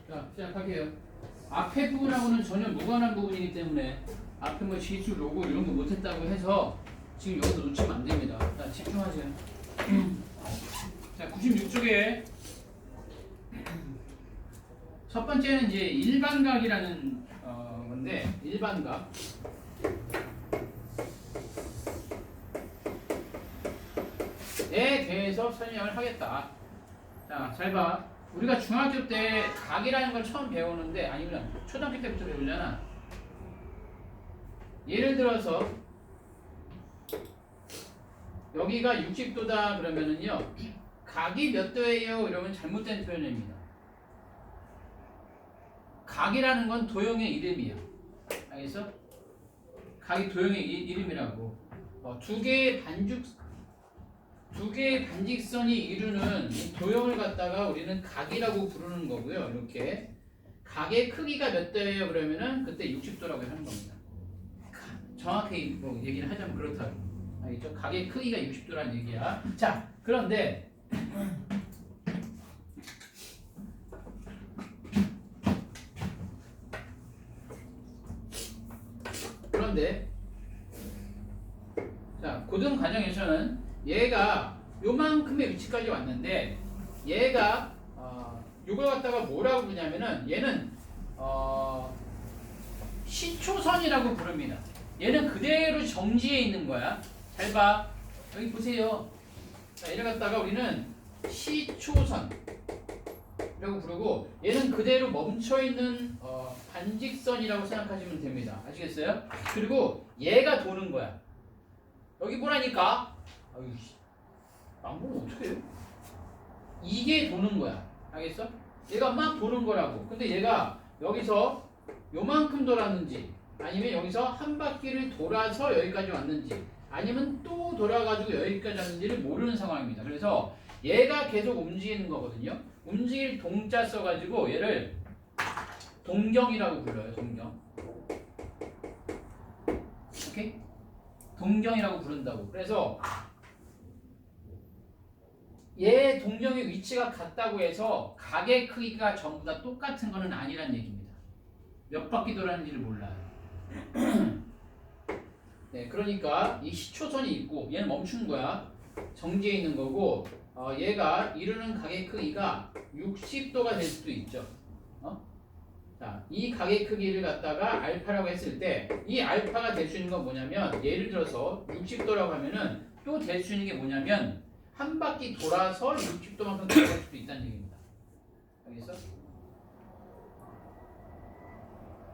자, 시작할게요. 앞에 부분하고는 전혀 무관한 부분이기 때문에 앞에 뭐 지수, 로고 이런 거 못했다고 해서 지금 여기서 놓치면 안 됩니다. 자, 집중하세요. 자, 96쪽에 첫 번째는 이제 일반각이라는 건데, 일반각에 대해서 설명을 하겠다. 자, 잘 봐. 우리가 중학교 때 각이라는 걸 처음 배우는데, 아니면 초등학교 때부터 배우잖아. 예를 들어서 여기가 60도다 그러면은요, 각이 몇 도예요? 이러면 잘못된 표현입니다. 각이라는 건 도형의 이름이야. 알겠어? 각이 도형의 이름이라고. 두 개의 반직선이 이루는 이 도형을 갖다가 우리는 각이라고 부르는 거고요. 이렇게 각의 크기가 몇 도예요? 그러면은 그때 60도라고 하는 겁니다. 정확히 뭐 얘기를 하자면 그렇다고. 알겠죠? 각의 크기가 60도라는 얘기야. 자, 그런데 자, 고등 과정에서는 얘가 요만큼의 위치까지 왔는데, 얘가 이걸 갖다가 뭐라고 부르냐면은 얘는 시초선이라고 부릅니다. 얘는 그대로 정지해 있는 거야. 잘 봐. 여기 보세요. 자, 얘를 갖다가 우리는 시초선이라고 부르고, 얘는 그대로 멈춰 있는 반직선이라고 생각하시면 됩니다. 아시겠어요? 그리고 얘가 도는 거야. 여기 보라니까. 아유, 안 보면 어떡해? 이게 도는 거야. 알겠어? 얘가 막 도는 거라고. 근데 얘가 여기서 요만큼 돌았는지, 아니면 여기서 한 바퀴를 돌아서 여기까지 왔는지, 아니면 또 돌아가지고 여기까지 왔는지를 모르는 상황입니다. 그래서 얘가 계속 움직이는 거거든요. 움직일 동자 써가지고 얘를 동경이라고 불러요. 동경. 오케이? 동경이라고 부른다고. 그래서 얘 동경의 위치가 같다고 해서 각의 크기가 전부 다 똑같은 거는 아니란 얘기입니다. 몇 바퀴 돌았는지를 몰라요. 네, 그러니까 이 시초선이 있고 얘는 멈춘 거야. 정지해 있는 거고, 얘가 이루는 각의 크기가 60도가 될 수도 있죠. 자, 이 각의 크기를 갖다가 알파라고 했을 때, 이 알파가 될 수 있는 건 뭐냐면, 예를 들어서 60도라고 하면은 또 될 수 있는 게 뭐냐면, 한 바퀴 돌아서 60도만큼 돌아갈 수도 있다는 얘기입니다. 알겠어?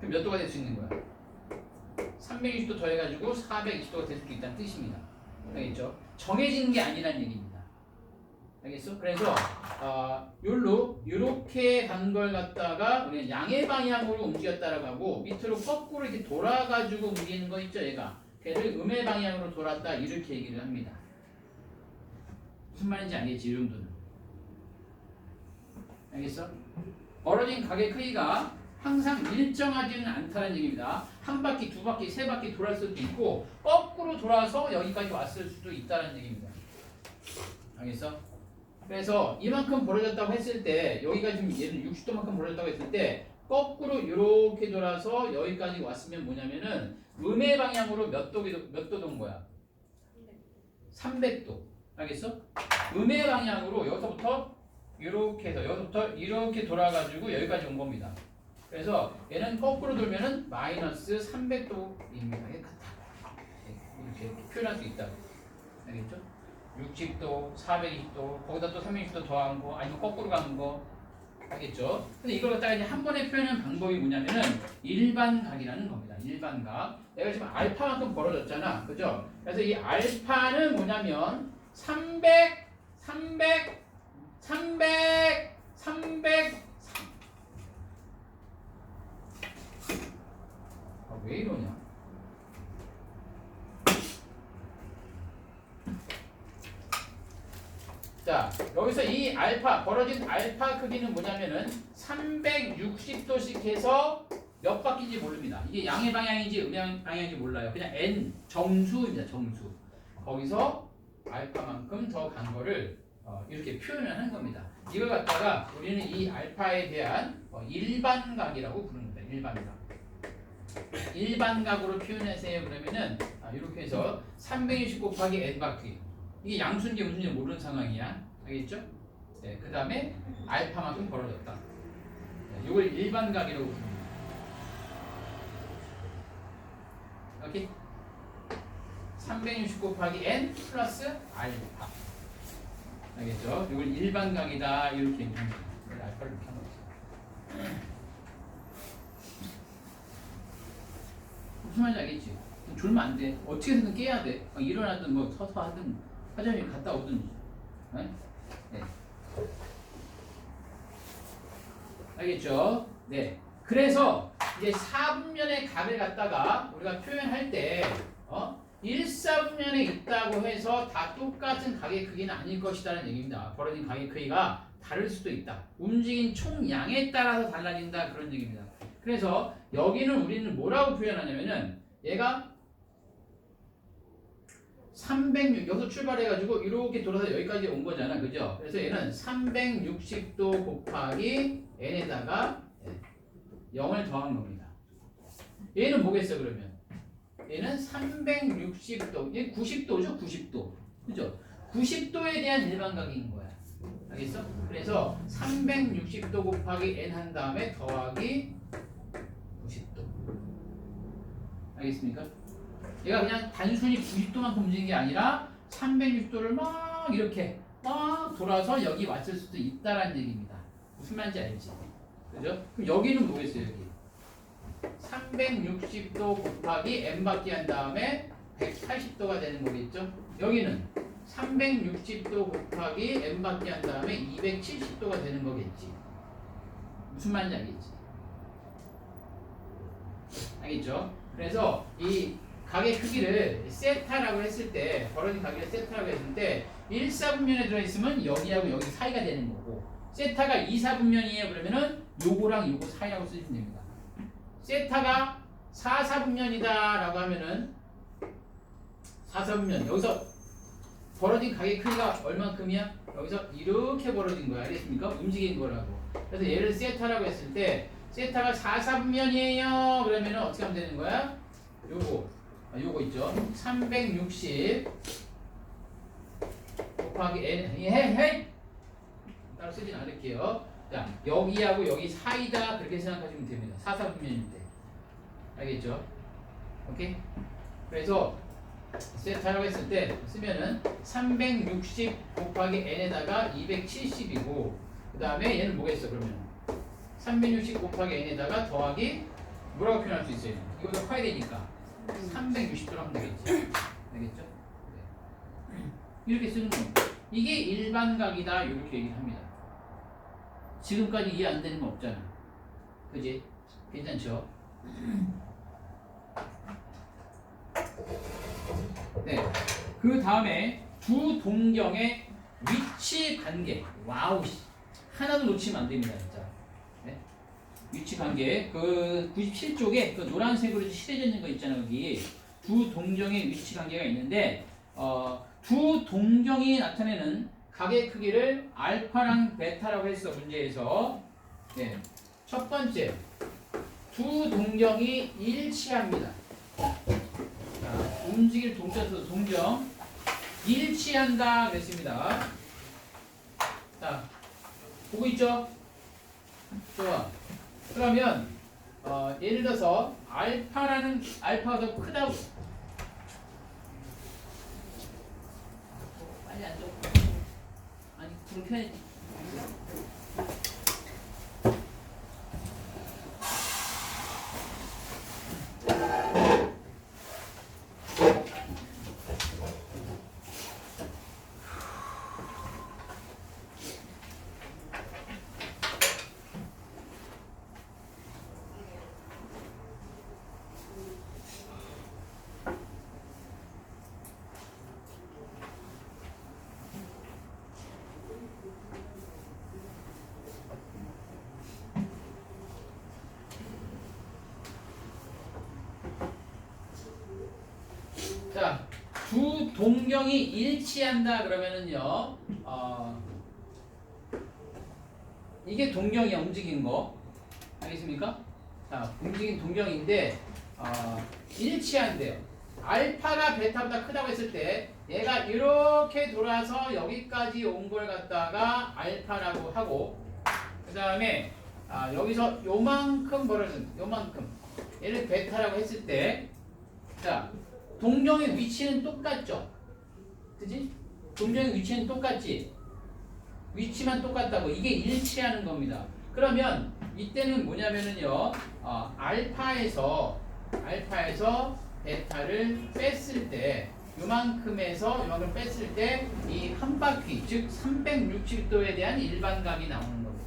그럼 몇 도가 될 수 있는 거야? 360도 더해가지고 420도가 될 수도 있다는 뜻입니다. 알겠죠? 정해지는 게 아니라는 얘기입니다. 알겠어? 그래서 요렇게 간 걸 갖다가 우리는 양의 방향으로 움직였다라고 하고, 밑으로 거꾸로 이렇게 돌아가지고 움직이는 거 있죠, 얘가. 걔를 음의 방향으로 돌았다, 이렇게 얘기를 합니다. 무슨 말인지 알겠지, 이 정도는. 알겠어? 벌어진 각의 크기가 항상 일정하지는 않다는 얘기입니다. 한 바퀴, 두 바퀴, 세 바퀴 돌았을 수도 있고, 거꾸로 돌아서 여기까지 왔을 수도 있다는 얘기입니다. 알겠어? 그래서 이만큼 벌어졌다고 했을 때, 여기가 지금 얘는 60도만큼 벌어졌다고 했을 때, 거꾸로 이렇게 돌아서 여기까지 왔으면 뭐냐면은 음의 방향으로 몇 도 돈 거야? 300도. 알겠어? 음의 방향으로 여기서부터 이렇게 해서 여기서부터 이렇게 돌아가지고 여기까지 온 겁니다. 그래서 얘는 거꾸로 돌면은 마이너스 300도입니다. 이렇게 표현할 수 있다. 알겠죠? 60도, 420도, 거기다 또 320도 더한 거, 아니면 거꾸로 가는 거. 알겠죠? 근데 이걸 갖다가 이제 한 번에 표현하는 방법이 뭐냐면은 일반각이라는 겁니다. 일반각. 내가 지금 알파만큼 벌어졌잖아. 그죠? 그래서 이 알파는 뭐냐면 300 왜 이러냐? 자, 여기서 이 알파, 벌어진 알파 크기는 뭐냐면은 360도씩 해서 몇 바퀴인지 모릅니다. 이게 양의 방향인지 음의 방향인지 몰라요. 그냥 n 정수입니다. 정수. 거기서 알파만큼 더 간 거를 이렇게 표현을 하는 겁니다. 이걸 갖다가 우리는 이 알파에 대한 일반각이라고 부릅니다. 일반각. 일반각으로 표현하세요. 그러면은 이렇게 해서 360 곱하기 n 바퀴. 이게 양수인지 음수인지 모르는 상황이야. 알겠죠? 네, 그 다음에 알파만큼 벌어졌다. 네, 이걸 일반각이라고 부릅니다. 오케이? 360 곱하기 n 플러스 알파. 알겠죠? 이걸 일반각이다 이렇게 얘기합니다. 알파를 이렇게 하는 거죠. 무슨 말인지 알겠지? 졸면 안 돼. 어떻게든 깨야 돼. 일어나든 뭐 서서 하든 화장실 갔다 오든. 네? 네. 알겠죠? 네. 그래서 이제 4분면의 각을 갖다가 우리가 표현할 때 1사분면에 있다고 해서 다 똑같은 각의 크기는 아닐 것이라는 얘기입니다. 벌어진 각의 크기가 다를 수도 있다. 움직인 총량에 따라서 달라진다 그런 얘기입니다. 그래서 여기는 우리는 뭐라고 표현하냐면은 얘가 306 여기서 출발해가지고 이렇게 돌아서 여기까지 온 거잖아, 그죠? 그래서 얘는 360도 곱하기 n에다가 0을 더한 겁니다. 얘는 뭐겠어 그러면? 얘는 360도, 얘 90도죠, 90도, 그죠? 90도에 대한 일반각인 거야. 알겠어? 그래서 360도 곱하기 n 한 다음에 더하기 90도. 알겠습니까? 얘가 그냥 단순히 90도만큼 움직이는 게 아니라 360도를 막 이렇게 막 돌아서 여기 왔을 수도 있다라는 얘기입니다. 무슨 말인지 알지? 그죠? 그럼 여기는 뭐겠어요, 여기? 360도 곱하기 n 바퀴 한 다음에 180도가 되는 거겠죠? 여기는 360도 곱하기 n 바퀴 한 다음에 270도가 되는 거겠지. 무슨 말인지 알겠지? 알겠죠? 그래서 이 각의 크기를 세타라고 했을 때, 벌어진 각의 세타라고 했을 때 1사분면에 들어있으면 여기하고 여기 사이가 되는 거고, 세타가 2사분면이에요 그러면은 요거랑 요거 사이라고 쓰시면 됩니다. 세타가 4사분면이다 라고 하면은 4사분면 여기서 벌어진 각의 크기가 얼만큼이야? 여기서 이렇게 벌어진 거야. 알겠습니까? 움직인 거라고. 그래서 얘를 세타라고 했을 때 세타가 4사분면이에요 그러면은 어떻게 하면 되는 거야? 요거 있죠. 360 곱하기 n 따로 쓰진 않을게요. 자, 여기하고 여기 사이다 그렇게 생각하시면 됩니다. 4사분면일 때. 알겠죠? 오케이? 그래서 세타라고 했을 때 쓰면은 360 곱하기 n에다가 270이고 그 다음에 얘는 뭐겠어 그러면 360 곱하기 n에다가 더하기 뭐라고 표현할 수 있어요? 이거보다 커야 되니까 360도로 하면 되겠지. 알겠죠? 네. 이렇게 쓰는 겁니다. 이게 일반각이다 이렇게 얘기를 합니다. 지금까지 이해 안 되는 거 없잖아. 그지? 괜찮죠? 네. 그 다음에 두 동경의 위치 관계. 와우. 하나도 놓치면 안 됩니다, 진짜. 네? 위치 관계. 그 97쪽에 그 노란색으로 칠해져 있는 거 있잖아요, 여기. 두 동경의 위치 관계가 있는데, 두 동경이 나타내는 각의 크기를 알파랑 베타라고 했어, 문제에서. 네. 첫 번째, 두 동경이 일치합니다. 자, 움직일 동자수 동경 일치한다 그랬습니다. 자, 보고 있죠? 좋아. 그러면 예를 들어서 알파가 더 크다고. 빨리 앉아. 아니 불편해. 자, 두 동경이 일치한다 그러면은요, 이게 동경이야, 움직인 거. 알겠습니까? 자, 움직인 동경인데 일치한대요. 알파가 베타보다 크다고 했을 때 얘가 이렇게 돌아서 여기까지 온 걸 갖다가 알파라고 하고, 그 다음에 여기서 요만큼 벌어진 요만큼 얘를 베타라고 했을 때, 자, 동경의 위치는 똑같죠? 그지? 동경의 위치는 똑같지? 위치만 똑같다고. 이게 일치하는 겁니다. 그러면 이때는 뭐냐면은요, 알파에서 베타를 뺐을 때, 요만큼에서 요만큼 뺐을 때 이 한 바퀴, 즉 360도에 대한 일반각이 나오는 겁니다.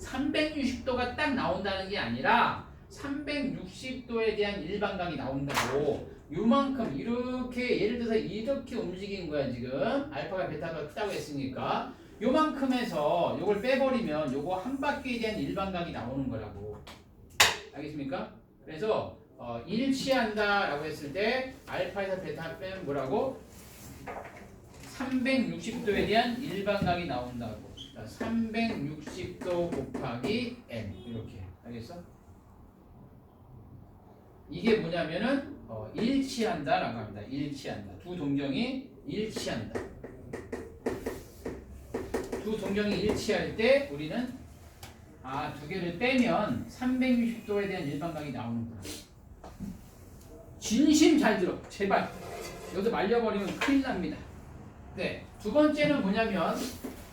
360도가 딱 나온다는 게 아니라 360도에 대한 일반각이 나온다고. 요만큼 이렇게, 예를 들어서 이렇게 움직이는 거야 지금. 알파가 베타가 크다고 했으니까 요만큼에서 요걸 빼버리면 요거 한 바퀴에 대한 일반각이 나오는 거라고. 알겠습니까? 그래서 일치한다 라고 했을 때 알파에서 베타 빼면 뭐라고? 360도에 대한 일반각이 나온다고. 360도 곱하기 n, 이렇게. 알겠어? 이게 뭐냐면은 일치한다 라고 합니다. 일치한다. 두 동경이 일치한다. 두 동경이 일치할 때 우리는 두 개를 빼면 360도에 대한 일반각이 나오는구나. 진심 잘 들어. 제발. 여기서 말려버리면 큰일 납니다. 네. 두 번째는 뭐냐면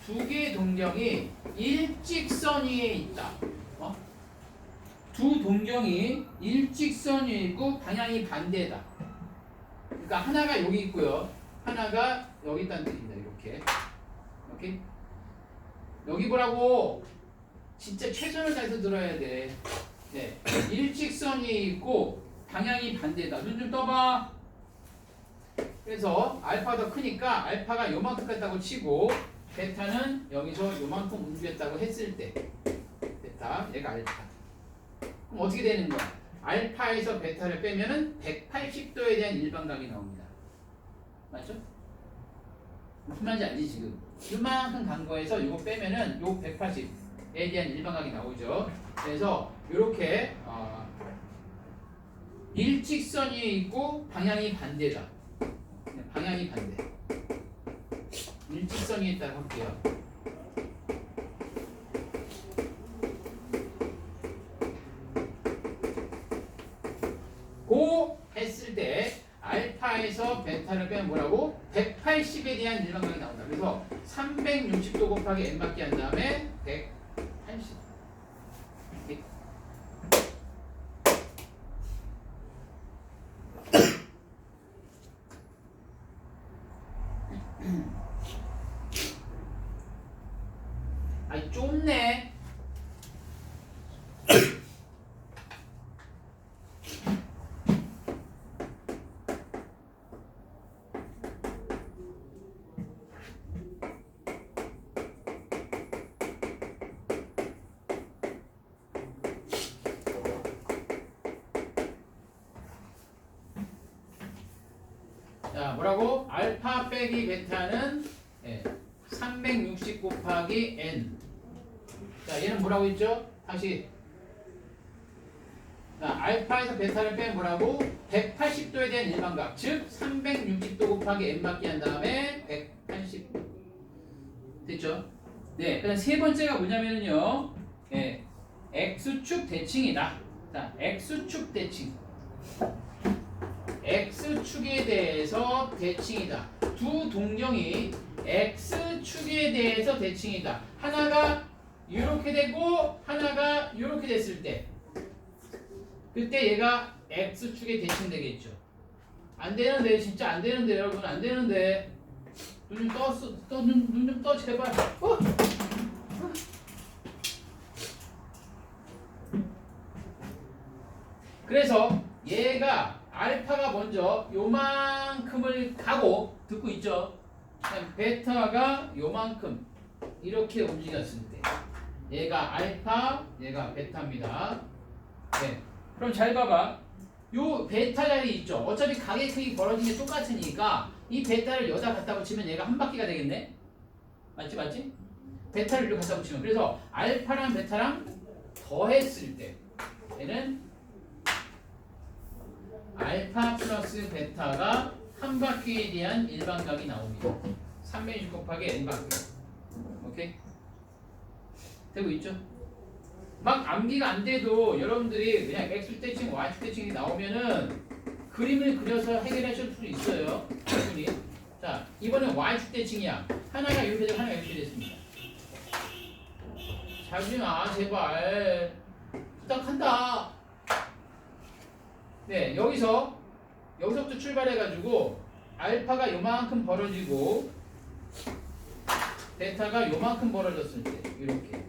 두 개의 동경이 일직선 위에 있다. 두 동경이 일직선 위에 있고 방향이 반대다. 그러니까 하나가 여기 있고요. 하나가 여기 있다는 뜻입니다. 이렇게. 이렇게. 여기 보라고. 진짜 최선을 다해서 들어야 돼. 네. 일직선 위에 있고 방향이 반대다. 눈 좀 떠봐. 그래서 알파가 더 크니까 알파가 요만큼 갔다고 치고 베타는 여기서 요만큼 움직였다고 했을 때, 베타, 얘가 알파. 그럼 어떻게 되는 거야? 알파에서 베타를 빼면은 180도에 대한 일반각이 나옵니다. 맞죠? 무슨 말인지 알지 지금? 이만큼 간 거에서 이거 빼면은 요 180에 대한 일반각이 나오죠. 그래서 이렇게 일직선 위에 있고 방향이 반대다. 방향이 반대. 일직선 위에 있다고 할게요. 고 했을 때 알파에서 베타를 빼면 뭐라고? 180에 대한 일반각이 나온다. 그래서 360도 곱하기 n 받기 한 다음에 180. 아이 좁네. 자, 뭐라고? 알파 빼기 베타는 360 곱하기 n. 자, 얘는 뭐라고 했죠? 다시. 자, 알파에서 베타를 빼면 뭐라고? 180도에 대한 일반각. 즉 360도 곱하기 n 받기 한 다음에 180. 됐죠? 네. 그다음 세 번째가 뭐냐면요. x축 대칭이다. 자, x축 대칭. x축에 대해서 대칭이다. 두 동경이 x축에 대해서 대칭이다. 하나가 이렇게 되고 하나가 이렇게 됐을 때, 그때 얘가 x축에 대칭되겠죠. 안 되는데, 진짜 안 되는데, 여러분 안 되는데. 눈 좀 떠 제발. 그래서 얘가 알파가 먼저 요만큼을 가고, 듣고 있죠? 베타가 요만큼 이렇게 움직였을 때 얘가 알파, 얘가 베타입니다. 네. 그럼 잘 봐봐. 요 베타 자리 있죠? 어차피 각의 크기 벌어진 게 똑같으니까 이 베타를 여기다 갖다 붙이면 얘가 한 바퀴가 되겠네? 맞지? 베타를 이렇게 갖다 붙이면 그래서 알파랑 베타랑 더했을 때 얘는 알파 플러스 베타가 한 바퀴에 대한 일반각이 나옵니다. 360 곱하기 n 바퀴. 오케이? 되고 있죠? 막 암기가 안 돼도 여러분들이 그냥 x 대칭, y 대칭이 나오면은 그림을 그려서 해결하실 수 있어요. 충분히. 자, 이번엔 y 대칭이야. 하나가 이렇게 되고 하나가 이렇게 됐습니다. 자지마 제발. 부탁한다. 네, 여기서부터 출발해가지고 알파가 요만큼 벌어지고 베타가 요만큼 벌어졌을 때 이렇게.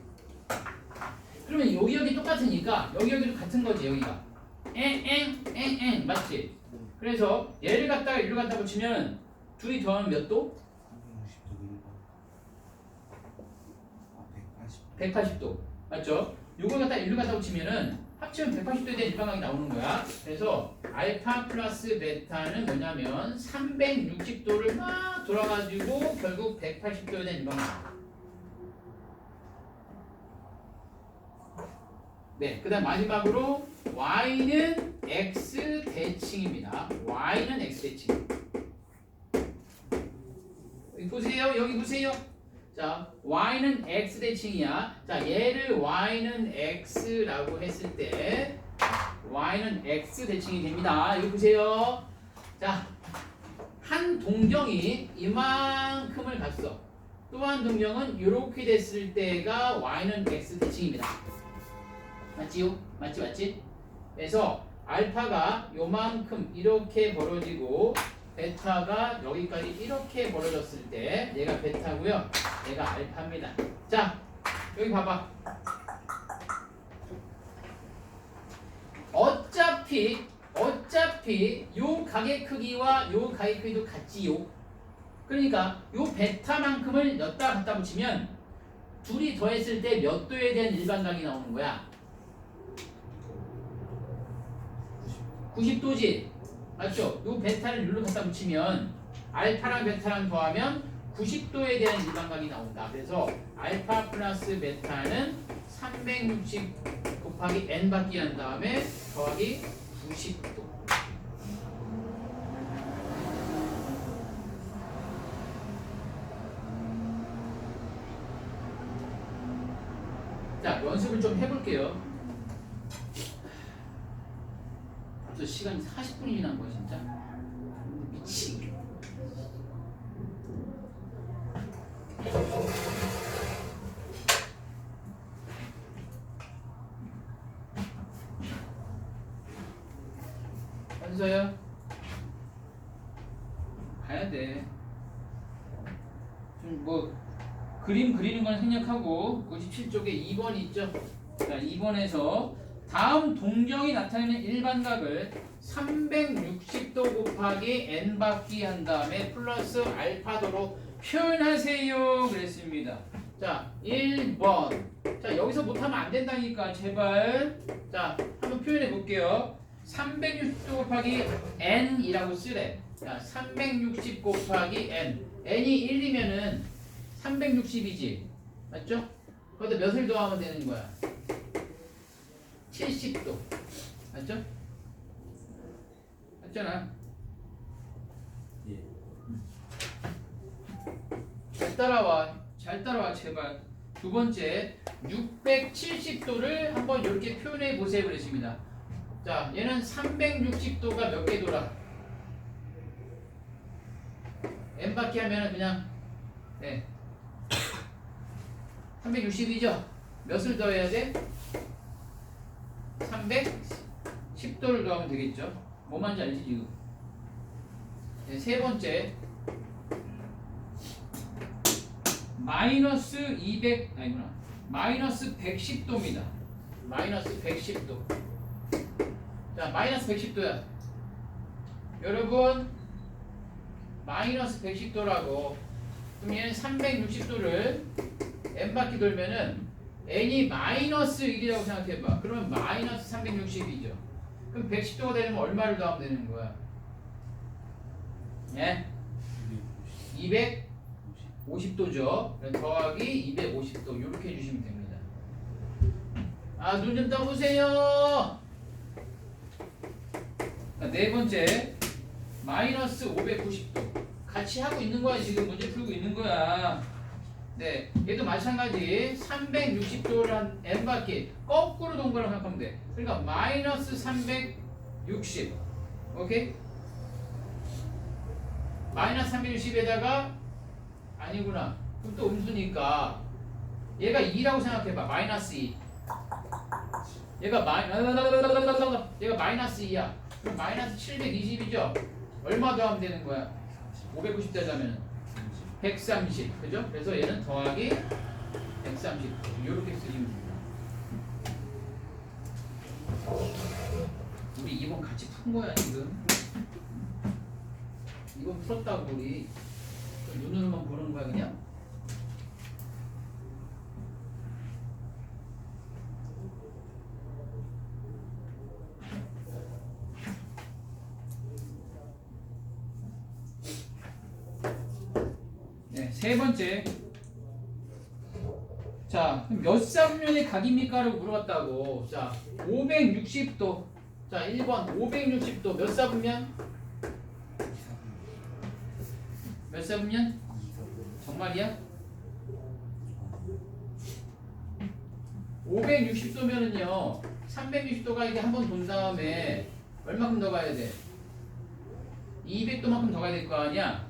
그러면 여기 똑같으니까 여기도 같은 거지 여기가. 엥 맞지? 그래서 얘를 갖다가 이리로 갖다 붙이면 둘이 더하면 몇 도? 180도. 맞죠? 요걸 갖다 이리로 갖다 붙이면은 합치면 180도에 대한 일반각이 나오는 거야. 그래서 알파 플러스 베타는 뭐냐면 360도를 막 돌아가지고 결국 180도에 대한 일반각. 네, 그 다음 마지막으로 y는 x 대칭입니다. y는 x 대칭. 여기 보세요. 여기 보세요. 자, y는 x 대칭이야. 자, 얘를 y는 x라고 했을 때 y는 x 대칭이 됩니다. 여기 보세요. 자, 한 동경이 이만큼을 갔어. 또 한 동경은 이렇게 됐을 때가 y는 x 대칭입니다. 맞지요? 맞지? 그래서 알파가 요만큼 이렇게 벌어지고 베타가 여기까지 이렇게 벌어졌을 때 얘가 베타고요. 얘가 알파입니다. 자, 여기 봐봐. 어차피 요 각의 크기와 요 각의 크기도 같지요. 그러니까 요 베타만큼을 넣다 갖다 붙이면 둘이 더했을 때 몇 도에 대한 일반각이 나오는 거야? 90도지. 맞죠? 요 베타를 여기로 갖다 붙이면 알파랑 베타랑 더하면 90도에 대한 일반각이 나온다. 그래서 알파 플러스 베타는 360 곱하기 n 받기 한 다음에 더하기 90도. 자, 연습을 좀 해볼게요. 벌써 시간이 40분이 지난 거야 진짜. 미치겠네. 현서야 가야 돼. 좀 뭐 그림 그리는 건 생략하고 97쪽에 2번 있죠. 자, 2번에서 다음 동경이 나타내는 일반각을 360도 곱하기 n 바퀴 한 다음에 플러스 알파도로 표현하세요 그랬습니다. 자, 1번. 자, 여기서 못하면 안 된다니까 제발. 자, 한번 표현해 볼게요. 360도 곱하기 n이라고 쓰래. 자, 360 곱하기 n. n이 1이면은 360이지. 맞죠? 거기다 몇을 더하면 되는 거야? 70도. 맞죠? 맞잖아. 예. 잘 따라와 제발. 두 번째 670도를 한번 이렇게 표현해 보세요 그랬습니다. 자, 얘는 360도가 몇 개 돌아? n 바퀴 하면은 그냥 360이죠? 몇을 더해야 돼? 310도를 더하면 되겠죠? 뭐 말인지 알지 지금? 네, 세 번째 마이너스 200 아니구나 마이너스 110도입니다. 마이너스 110도. 자, 마이너스 110도야. 여러분 마이너스 110도라고. 그럼 얘는 360도를 n바퀴 돌면은 n이 마이너스 1이라고 생각해봐. 그러면 마이너스 360이죠. 그럼 110도가 되려면 얼마를 더하면 되는 거야? 예? 250 50도죠. 더하기 250도 이렇게 해주시면 됩니다. 아, 눈 좀 떠보세요. 네 번째 마이너스 590도 같이 하고 있는 거야. 지금 문제 풀고 있는 거야. 네, 얘도 마찬가지 360도를 한 n바퀴 거꾸로 동그라고 생각하면 돼. 그러니까 마이너스 360. 오케이? 마이너스 360에다가 아니구나. 그럼 또 음수니까 얘가 2라고 생각해봐. 마이너스 2. 얘가 마이너스 2야. 그럼 마이너스 720이죠? 얼마 더하면 되는 거야? 590 되자면 130. 그죠? 그래서 얘는 더하기 130. 이렇게 쓰시면 됩니다. 우리 2번 같이 푼 거야 지금. 2번 풀었다고 우리. 눈으로만 보는 거야 그냥? 네, 세 번째. 자, 그럼 몇 사분면의 각입니까? 라고 물어봤다고. 자, 560도. 자, 1번 560도 몇 사분면? 몇 사분면? 정말이야? 560도면은요 360도가 이렇게 한 번 돈 다음에 얼마큼 더 가야 돼? 200도만큼 더 가야 될 거 아니야?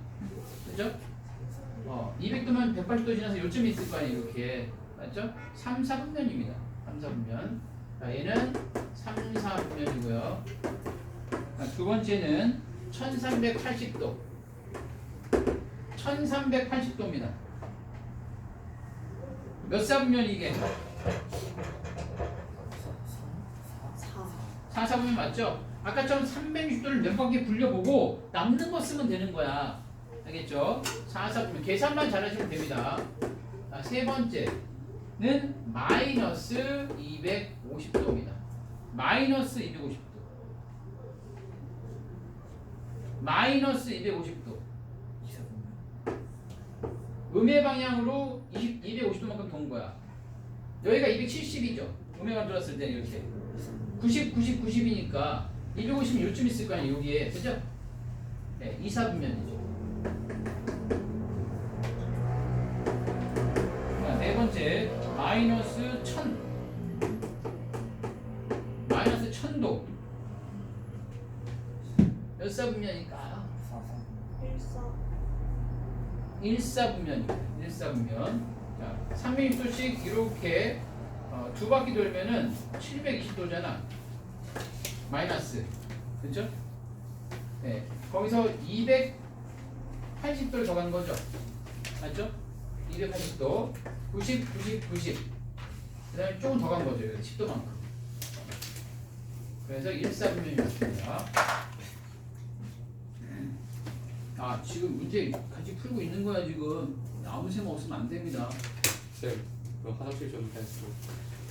그죠? 200도면 180도 지나서 요점이 있을 거 아니야 이렇게. 맞죠? 3, 4분면입니다 3, 4분면. 자, 얘는 3, 4분면이고요. 두 번째는 1380도 1380도입니다. 몇 사분면이 이게? 4, 4분면 맞죠? 아까처럼 360도를 몇 바퀴 굴려보고 남는 거 쓰면 되는 거야. 알겠죠? 4, 4분면 계산만 잘하시면 됩니다. 자, 세 번째는 마이너스 250도입니다. 마이너스 250도. 마이너스 250도. 음의 방향으로 250도만큼 돈 거야. 여기가 270이죠. 음의 방향 들었을 때 이렇게 90, 90, 90이니까 250이 요쯤 있을 거 아니에요. 여기에. 그죠? 네, 2, 4분면이죠. 자, 네 번째 마이너스 1000. 마이너스 1000도. 몇 사분면일까? 1사분면입니다. 1사분면. 자, 360도씩 이렇게 두 바퀴 돌면은 720도잖아. 마이너스. 그렇죠? 네. 거기서 280도를 더 간 거죠. 맞죠? 280도. 90, 90, 90. 그다음에 조금 더 간 거죠. 10도만큼. 그래서 1사분면이 맞습니다. 아, 지금 문제 같이 풀고 있는 거야 지금. 아무 생각 없으면 안 됩니다. 쌤, 그 화장실 좀 했어.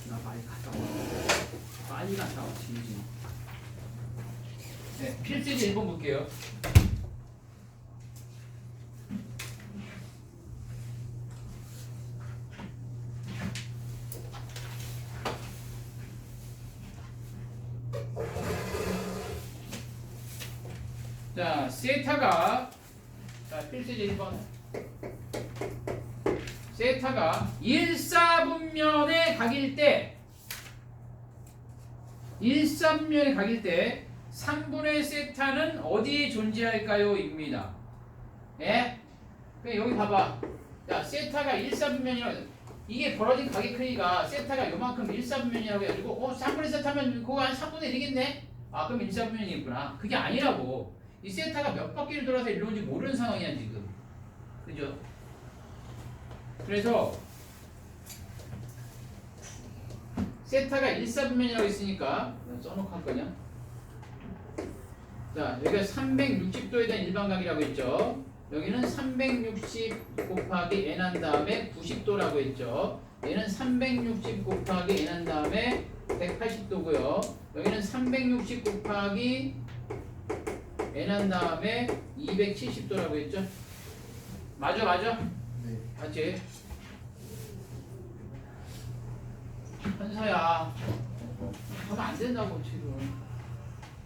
나 빨리 갔다 와. 빨리 갔다 와 지금. 네, 필수제 1번 볼게요. 자, 세타가 필수제 1번. 세타가 1사분면의 각일 때 1사분면의 각일 때 3분의 세타는 어디에 존재할까요? 입니다. 예? 그러니까 여기 봐봐. 자, 세타가 1사분면이라고 이게 벌어진 각의 크기가 세타가 요만큼 1사분면이라고 해가지고 3분의 세타면 그거 한 3분의 1이겠네? 아, 그럼 1사분면이겠구나. 그게 아니라고. 이 세타가 몇 바퀴를 돌아서 일로 온지 모르는 상황이야 지금. 그죠? 그래서 세타가 1사분면이라고 있으니까 써놓고 할 거냐? 자, 여기가 360도에 대한 일반각이라고 했죠. 여기는 360 곱하기 n 한 다음에 90도라고 했죠. 얘는 360 곱하기 n 한 다음에 180도고요. 여기는 360 곱하기 n 한 다음에 270도라고 했죠. 맞아? 네. 맞지? 현서야 하면 안 된다고 지금.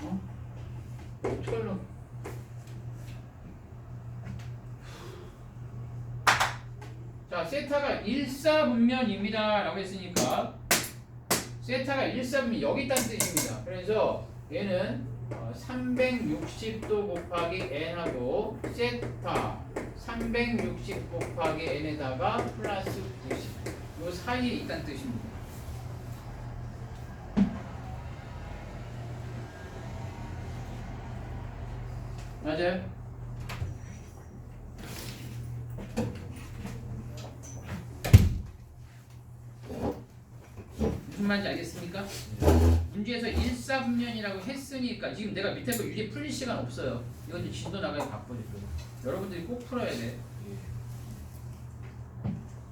어? 어떡하려고. 자, 세타가 일사분면입니다 라고 했으니까 세타가 일사분면 여기 있다는 뜻입니다. 그래서 얘는 360도 곱하기 n하고 세타 360 곱하기 n에다가 플러스 90 요 사이에 있다는 뜻입니다. 맞아요? 무슨 말인지 알겠습니까? 문제에서 일사분면이라고 했으니까 지금 내가 밑에 거 유리 풀릴 시간 없어요. 이건 이제 진도 나가기 바쁘죠. 여러분들이 꼭 풀어야 돼.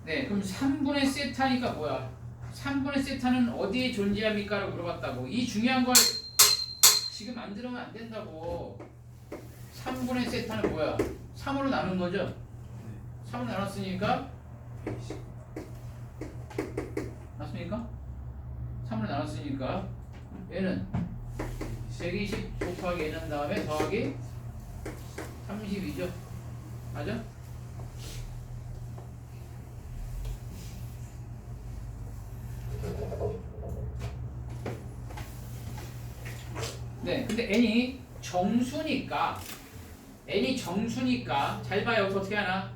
네, 그럼 3분의 세타니까 뭐야? 3분의 세타는 어디에 존재합니까? 라고 물어봤다고. 이 중요한 걸 지금 안 들으면 안 된다고. 3분의 세타는 뭐야? 3으로 나눈 거죠? 3으로 나눴으니까 맞습니까? 3으로 나눴으니까 얘는 120 곱하기 n한 다음에 더하기 32죠. 맞아? 네, 근데 n이 정수니까 잘 봐요. 어떻게 하나?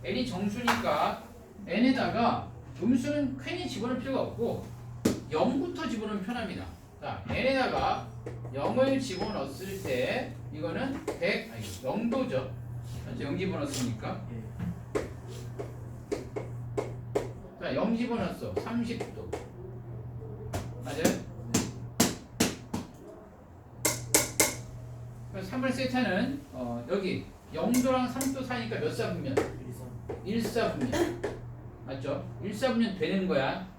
n이 정수니까 n에다가 음수는 괜히 집어넣을 필요가 없고 0부터 집어넣으면 편합니다. 자, n에다가 0을 집어넣었을 때 이거는 0도죠. 0 집어넣었으니까. 자, 0 집어넣었어. 30도. 맞아요? 그래서 3분의 세타는 여기 0도랑 3도 사이니까 몇 사분면? 1사분면. 맞죠? 1사분면 되는 거야.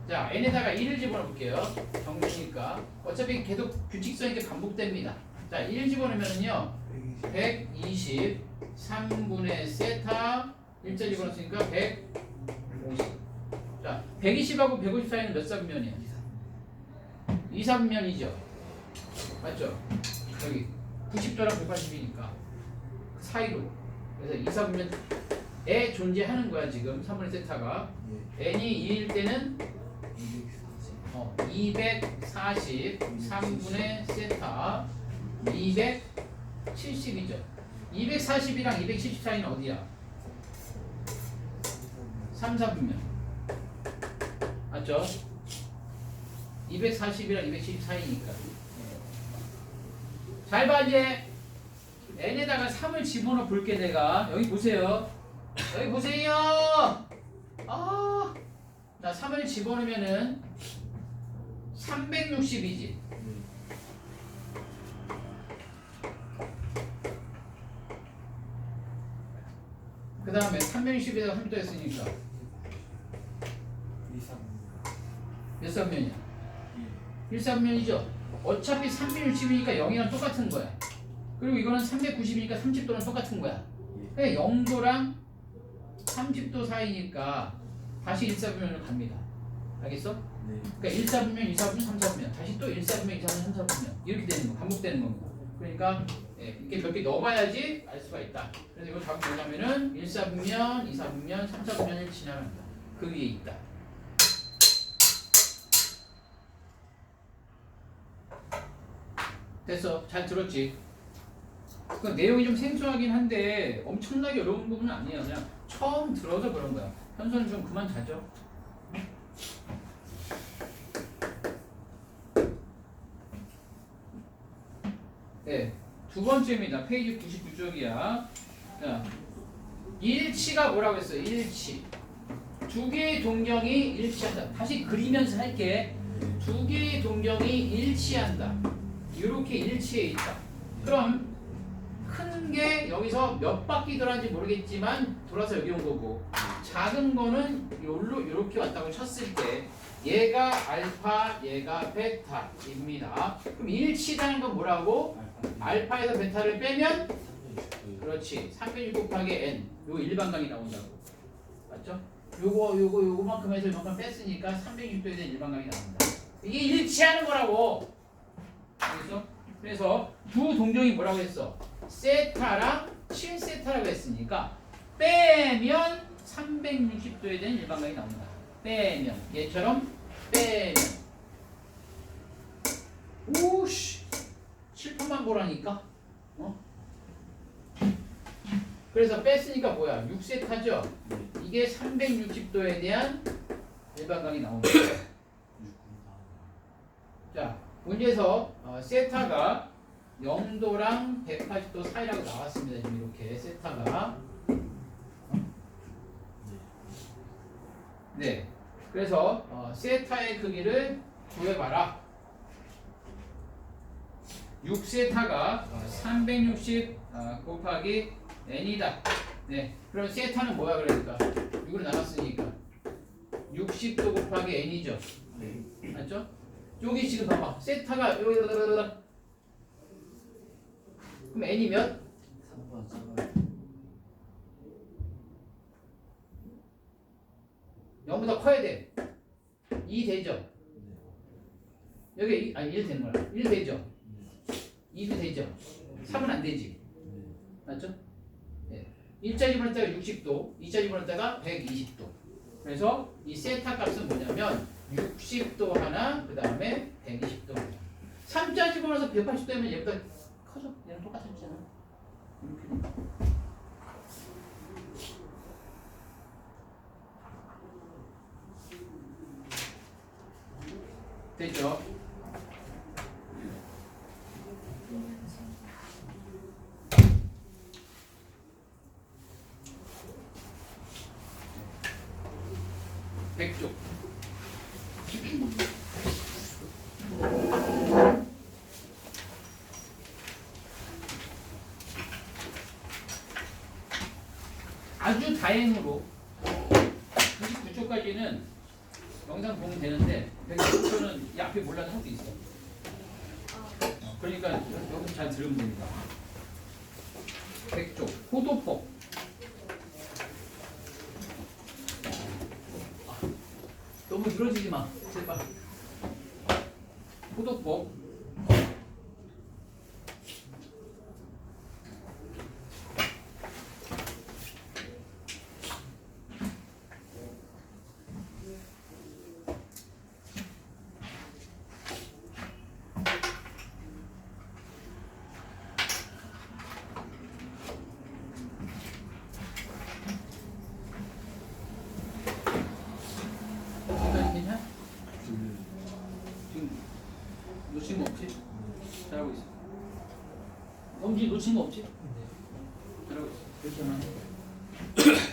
자, n에다가 1을 집어넣을게요. 정수니까. 어차피 계속 규칙성이 반복됩니다. 자, 1 집어넣으면요. 120 3분의 세타 1자 집어넣었으니까 150. 자, 120하고 150 사이는 몇 사분면이에요? 2사분면이죠. 맞죠? 여기 90도랑 180이니까 사이로. 그래서 2사분면에 존재하는 거야 지금 3분의 세타가. n이 2일 때는 240 3분의 세타 270이죠. 240이랑 270 사이는 어디야? 3, 4분면. 맞죠? 240이랑 270 사이니까. 잘 봐 이제. n에다가 3을 집어넣어 볼게 내가. 여기 보세요. 여기 보세요. 자, 3을 집어넣으면은 360이지. 그 다음에 360에다가 3도 했으니까 몇 사분면이야? 1사분면이죠. 어차피 360이니까 0이랑 똑같은 거야. 그리고 이거는 390이니까 30도랑 똑같은 거야. 그러니까 0도랑 30도 사이니까 다시 1사분면으로 갑니다. 알겠어? 그러니까 1사분면, 2사분면, 3사분면 다시 또 1사분면, 2사분면, 3사분면 이렇게 되는 거, 반복되는 겁니다. 그러니까 이렇게 몇 개 넣어봐야지 알 수가 있다. 그래서 이거 답이 뭐냐면은 1사분면, 2사분면, 3사분면을 지나간다. 그 위에 있다. 됐어. 잘 들었지? 그 내용이 좀 생소하긴 한데 엄청나게 어려운 부분은 아니에요. 그냥 처음 들어서 그런 거야. 현서는 좀 그만 자죠. 네, 두 번째입니다. 페이지 99쪽이야. 자, 일치가 뭐라고 했어요? 일치. 두 개의 동경이 일치한다. 다시 그리면서 할게. 두 개의 동경이 일치한다. 이렇게 일치해 있다. 그럼 큰 게 여기서 몇 바퀴 돌았는지 모르겠지만 돌아서 여기 온 거고, 작은 거는 요로 이렇게 왔다고 쳤을 때 얘가 알파, 얘가 베타입니다. 그럼 일치라는 건 뭐라고? 알파에서 베타를 빼면 그렇지 360 곱하기 n 요 일반강이 나온다고. 맞죠? 요거만큼 해서 이만큼 뺐으니까 360도에 대한 일반각이 나옵니다. 이게 일치하는 거라고. 알겠어? 그래서 두 동정이 뭐라고 했어? 세타랑 7세타라고 했으니까 빼면 360도에 대한 일반각이 나옵니다. 빼면 얘처럼 빼면 오씨 7판만 보라니까. 그래서 뺐으니까 뭐야? 6세타죠? 이게 360도에 대한 일반각이 나옵니다. 자, 문제에서 세타가 0도랑 180도 사이라고 나왔습니다. 지금 이렇게 세타가. 네. 그래서 세타의 크기를 구해봐라. 6세타가 360 곱하기 n이다. 네. 그럼 세타는 뭐야 그러니까 6으로 나눴으니까 60도 곱하기 n이죠. 맞죠? 여기 지금 봐봐. 세타가 여기 그럼 n이면 3번 3번 0보다 커야 돼. 2 되죠. 여기 아니 1 되는 거야. 1 되죠. 2도 되죠. 3은 안 되지. 맞죠? 네. 1자 집어넣었다가 60도, 2자 집어넣었다가 120도. 그래서 이 세타 값은 뭐냐면 60도 하나, 그 다음에 120도 하나. 3자 집어넣어서 180도면 얘보다 커져. 얘랑 똑같았잖아. 이렇게 돼. 되죠? 백쪽. 아주 다행으로 99초까지는 영상 보면 되는데 100초는 이 앞에 몰라도 할 수 있어. 그러니까 여기서 잘 들으면 됩니다. 100쪽 호도폭. 너무 늘어지지 마. 제발. 호도폭. 괜찮아? 지금 놓친 거 없지? 잘하고 있어. 엄지 놓친 거 없지? 잘하고 있어. 이렇게 하면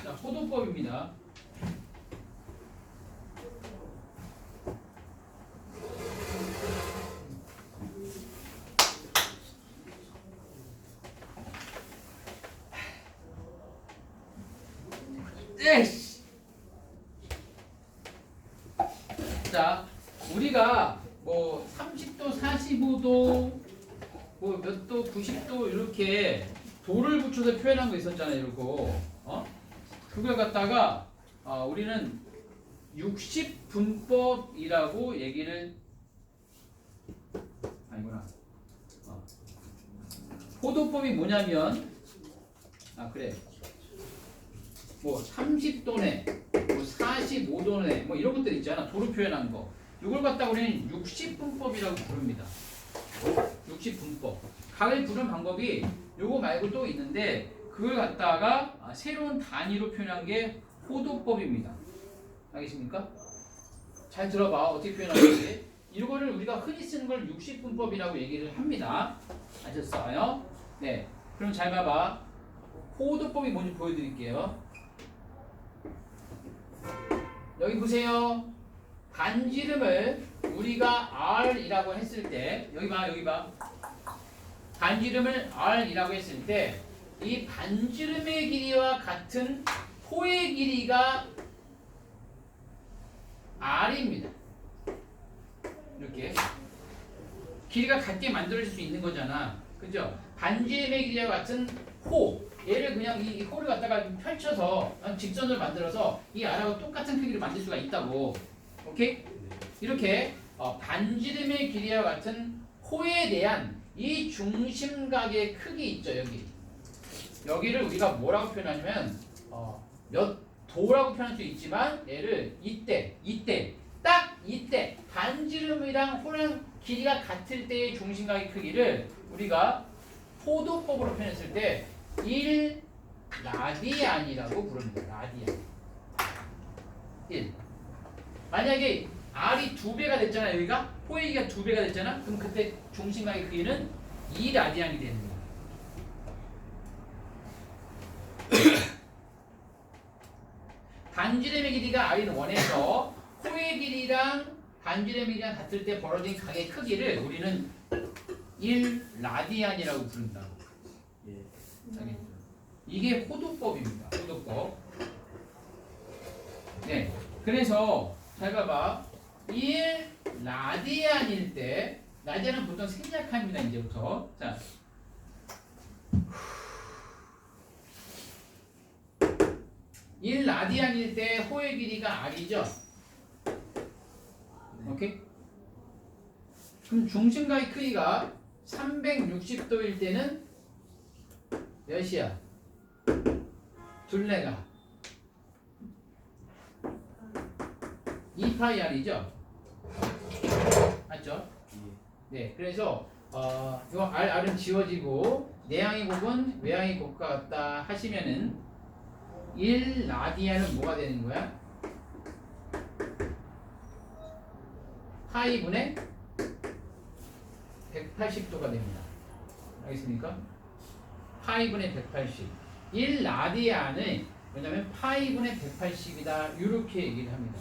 자, 호도법입니다. 에이씨. 자, 우리가 뭐 30도, 45도, 뭐 몇 도, 90도 이렇게 도를 붙여서 표현한 거 있었잖아요. 이러고 그걸 갖다가 우리는 60분법이라고 얘기를 아니구나. 호도법이 뭐냐면 그래. 뭐 30도네, 뭐 45도네, 뭐 이런 것들 있잖아. 도로 표현한 거. 이걸 갖다가 우리는 60분법이라고 부릅니다. 60분법. 각을 부르는 방법이 요거 말고 또 있는데 그걸 갖다가 새로운 단위로 표현한 게 호도법입니다. 알겠습니까? 잘 들어봐. 어떻게 표현하는지. 이거를 우리가 흔히 쓰는 걸 60분법이라고 얘기를 합니다. 아셨어요? 네. 그럼 잘 봐봐. 호도법이 뭔지 보여드릴게요. 여기 보세요. 반지름을 우리가 R이라고 했을 때 여기 봐. 반지름을 R이라고 했을 때 이 반지름의 길이와 같은 호의 길이가 R입니다. 이렇게 길이가 같게 만들어질 수 있는 거잖아. 그죠? 반지름의 길이와 같은 호 얘를 그냥 이 홀을 갖다가 펼쳐서 직선을 만들어서 이 R하고 똑같은 크기를 만들 수가 있다고. 오케이? 이렇게 반지름의 길이와 같은 호에 대한 이 중심각의 크기 있죠, 여기. 여기를 우리가 뭐라고 표현하냐면 몇 도라고 표현할 수 있지만 얘를 이때 딱 이때 반지름이랑 호랑 길이가 같을 때의 중심각의 크기를 우리가 포도법으로 표현했을 때 1라디안이라고 부릅니다. 라디안. 1. 만약에 R이 2배가 됐잖아, 여기가 호의 길이가 2배가 됐잖아. 그럼 그때 중심각의 크기는 2라디안이 되는 거야. 반지름의 길이가 R인 원에서 호의 길이랑 반지름의 길이랑 같을 때 벌어진 각의 크기를 우리는 1라디안이라고 부른다고. 예. 알겠죠? 이게 호도법입니다. 호도법. 네. 그래서 잘 봐봐. 1라디안일 때, 라디안은 보통 생략합니다. 이제부터. 자. 1라디안일 때 호의 길이가 R이죠? 오케이? 그럼 중심각의 크기가 360도일 때는 몇이야? 둘레가 2파이 R이죠? 맞죠? 네, 그래서 이거 R은 지워지고 내향의 곱은 외향의 곱과 같다 하시면은 1라디안은 뭐가 되는 거야? 파이분의 180도가 됩니다. 알겠습니까? 파이분의 180. 1라디안은 뭐냐면 파이분의 180이다. 이렇게 얘기를 합니다.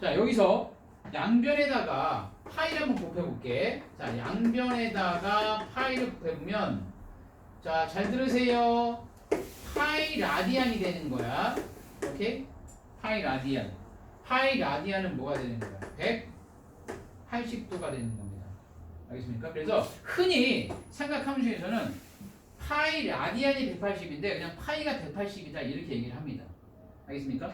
자, 여기서 양변에다가 파이를 한번 곱해볼게. 자, 양변에다가 파이를 곱해보면 자, 잘 들으세요. 파이 라디안이 되는 거야. 오케이? 파이 라디안. 파이 라디안은 뭐가 되는 거야? 180도가 되는 겁니다. 알겠습니까? 그래서 흔히 삼각함수 중에서는 파이 라디안이 180인데 그냥 파이가 180이다 이렇게 얘기를 합니다. 알겠습니까?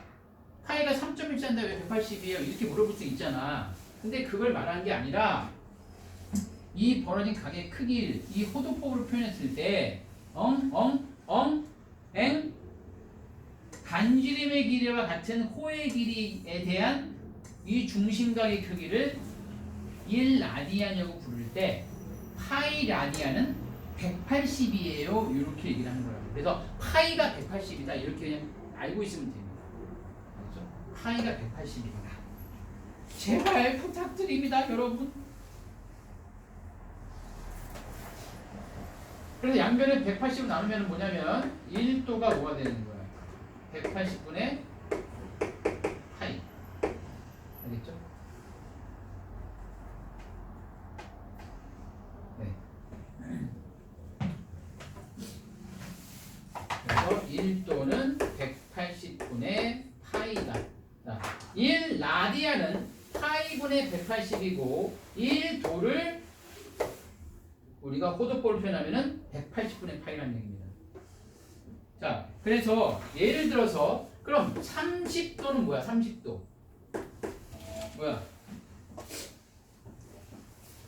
파이가 3.14인데 왜 180이에요? 이렇게 물어볼 수 있잖아. 근데 그걸 말하는 게 아니라 이 벌어진 각의 크기를 이 호도법으로 표현했을 때 반지름의 길이와 같은 호의 길이에 대한 이 중심각의 크기를 1라디안이라고 부를 때 파이 라디안은 180이에요. 이렇게 얘기를 하는 거라고. 그래서 파이가 180이다 이렇게 그냥 알고 있으면 됩니다. 그렇죠? 파이가 180입니다. 제발 부탁드립니다, 여러분. 그래서 양변을 180으로 나누면 뭐냐면 1도가 뭐가 되는 거야? 180분의 파이. 알겠죠? 네. 그래서 1도는 180분의 파이다. 자, 1라디안은 파이분의 180이고 1도를 우리가 호도법을 표현하면은 180분의 파이라는 얘기입니다. 자, 그래서 예를 들어서 그럼 30도는 뭐야? 30도. 뭐야?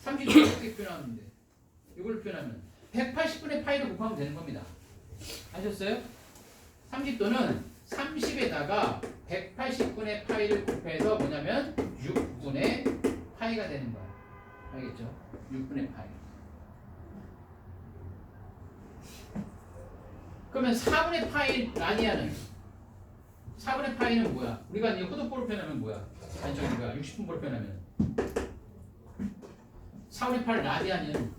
30도 어떻게 표현하는데? 이걸 표현하면 180분의 파이를 곱하면 되는 겁니다. 아셨어요? 30도는 30에다가 180분의 파이를 곱해서 뭐냐면 6분의 파이가 되는 거야. 알겠죠? 6분의 파이. 그러면 4분의 파이 라디안은 4분의 파이는 뭐야? 우리가 이제 호도법으로 표현하면 뭐야? 아니 저기 뭐야? 60분법으로 표현하면 4분의 8 라디안은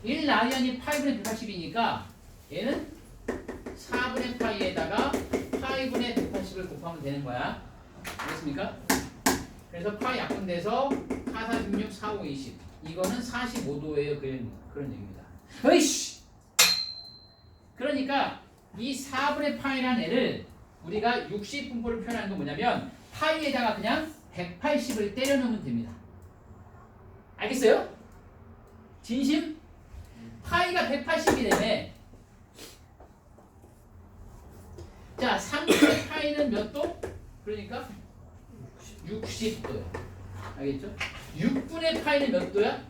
1 라디안이 파이분의 180이니까 얘는 4분의 파이에다가 파이분의 180을 곱하면 되는 거야. 알겠습니까? 그래서 파이 약분돼서 4, 46, 4, 5, 20 이거는 45도예요. 그런 얘기입니다. 어이씨! 그러니까 이 4분의 파이라는 애를 우리가 60분포를 표현하는 건 뭐냐면 파이에다가 그냥 180을 때려 넣으면 됩니다. 알겠어요? 진심? 파이가 180이라며. 자, 3분의 파이는 몇 도? 그러니까 60도야. 알겠죠? 6분의 파이는 몇 도야?